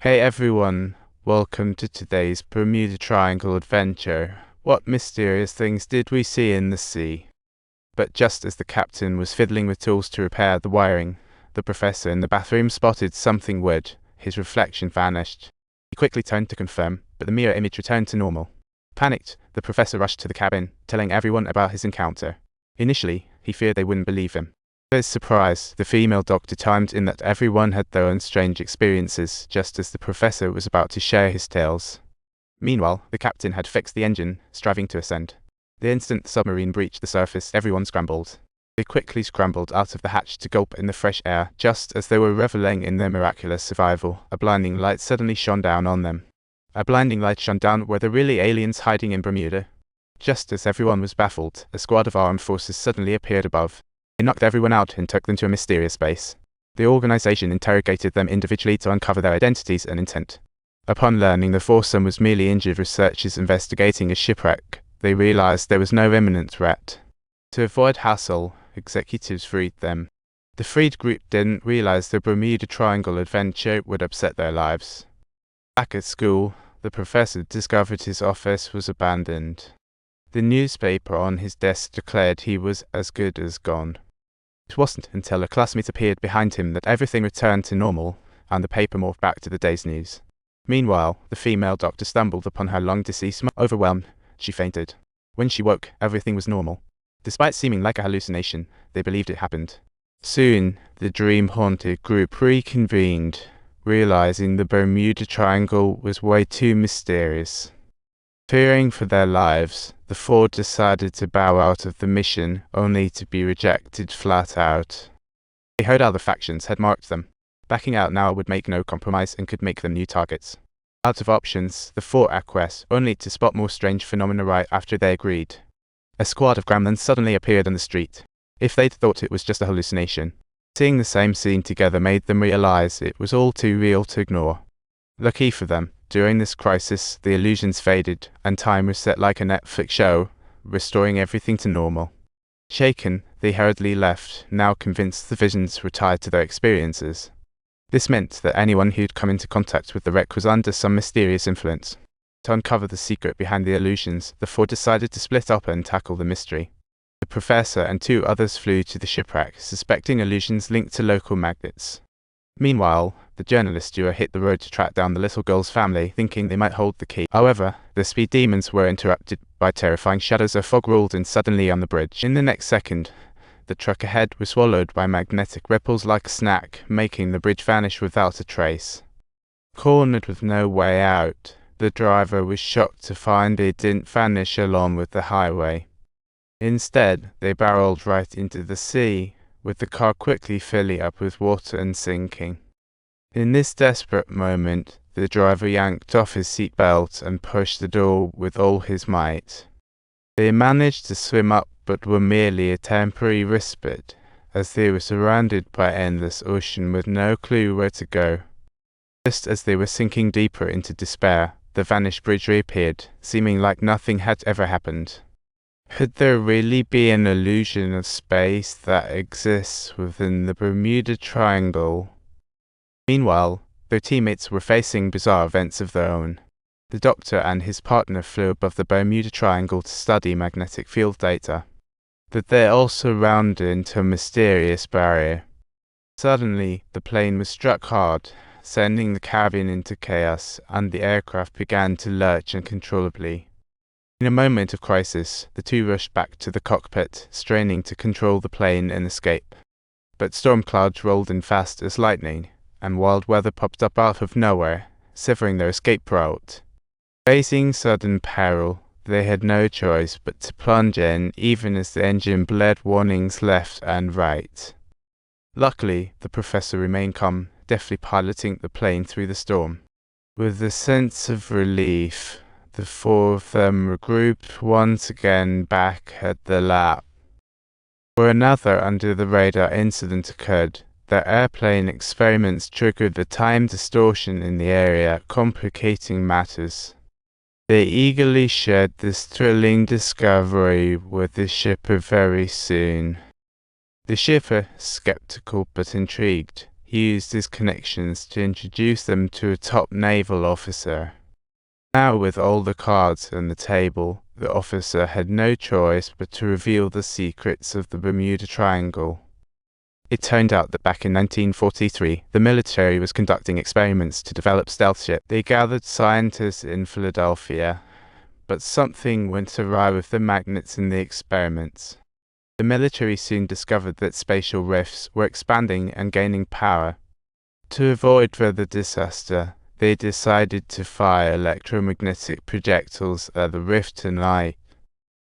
Hey everyone, welcome to today's Bermuda Triangle adventure. What mysterious things did we see in the sea? But just as the captain was fiddling with tools to repair the wiring, the professor in the bathroom spotted something weird. His reflection vanished. He quickly turned to confirm, but the mirror image returned to normal. Panicked, the professor rushed to the cabin, telling everyone about his encounter. Initially, he feared they wouldn't believe him. To his surprise, the female doctor chimed in that everyone had their own strange experiences, just as the professor was about to share his tales. Meanwhile, the captain had fixed the engine, striving to ascend. The instant the submarine breached the surface, everyone scrambled. They quickly scrambled out of the hatch to gulp in the fresh air. Just as they were reveling in their miraculous survival, a blinding light suddenly shone down on them. A blinding light shone down. Were there really aliens hiding in Bermuda? Just as everyone was baffled, a squad of armed forces suddenly appeared above. They knocked everyone out and took them to a mysterious base. The organization interrogated them individually to uncover their identities and intent. Upon learning the foursome was merely injured researchers investigating a shipwreck, they realized there was no imminent threat. To avoid hassle, executives freed them. The freed group didn't realize the Bermuda Triangle adventure would upset their lives. Back at school, the professor discovered his office was abandoned. The newspaper on his desk declared he was as good as gone. It wasn't until a classmate appeared behind him that everything returned to normal, and the paper morphed back to the day's news. Meanwhile, the female doctor stumbled upon her long-deceased mother. Overwhelmed, she fainted. When she woke, everything was normal. Despite seeming like a hallucination, they believed it happened. Soon, the dream-haunted group reconvened, realizing the Bermuda Triangle was way too mysterious. Fearing for their lives, the four decided to bow out of the mission, only to be rejected flat out. They heard how the factions had marked them. Backing out now would make no compromise and could make them new targets. Out of options, the four acquiesced, only to spot more strange phenomena right after they agreed. A squad of gremlins suddenly appeared on the street. If they'd thought it was just a hallucination, seeing the same scene together made them realize it was all too real to ignore. Lucky for them, during this crisis, the illusions faded, and time reset like a Netflix show, restoring everything to normal. Shaken, they hurriedly left, now convinced the visions were tied to their experiences. This meant that anyone who'd come into contact with the wreck was under some mysterious influence. To uncover the secret behind the illusions, the four decided to split up and tackle the mystery. The professor and two others flew to the shipwreck, suspecting illusions linked to local magnets. Meanwhile, the journalist duo hit the road to track down the little girl's family, thinking they might hold the key. However, the speed demons were interrupted by terrifying shadows. A fog rolled in suddenly on the bridge. In the next second, the truck ahead was swallowed by magnetic ripples like a snack, making the bridge vanish without a trace. Cornered with no way out, the driver was shocked to find it didn't vanish along with the highway. Instead, they barreled right into the sea, with the car quickly filling up with water and sinking. In this desperate moment, the driver yanked off his seatbelt and pushed the door with all his might. They managed to swim up, but were merely a temporary respite, as they were surrounded by endless ocean with no clue where to go. Just as they were sinking deeper into despair, the vanished bridge reappeared, seeming like nothing had ever happened. Could there really be an illusion of space that exists within the Bermuda Triangle? Meanwhile, their teammates were facing bizarre events of their own. The doctor and his partner flew above the Bermuda Triangle to study magnetic field data. But they also rounded into a mysterious barrier. Suddenly, the plane was struck hard, sending the cabin into chaos, and the aircraft began to lurch uncontrollably. In a moment of crisis, the two rushed back to the cockpit, straining to control the plane and escape. But storm clouds rolled in fast as lightning, and wild weather popped up out of nowhere, severing their escape route. Facing sudden peril, they had no choice but to plunge in, even as the engine blared warnings left and right. Luckily, the professor remained calm, deftly piloting the plane through the storm. With a sense of relief, the four of them regrouped once again back at the lab. Where another under-the-radar incident occurred, their airplane experiments triggered the time distortion in the area, complicating matters. They eagerly shared this thrilling discovery with the shipper very soon. The shipper, skeptical but intrigued, He used his connections to introduce them to a top naval officer. Now, with all the cards on the table, the officer had no choice but to reveal the secrets of the Bermuda Triangle. It turned out that back in 1943, the military was conducting experiments to develop stealth ships. They gathered scientists in Philadelphia, but something went awry with the magnets in the experiments. The military soon discovered that spatial rifts were expanding and gaining power. To avoid further disaster, they decided to fire electromagnetic projectiles at the rift and light.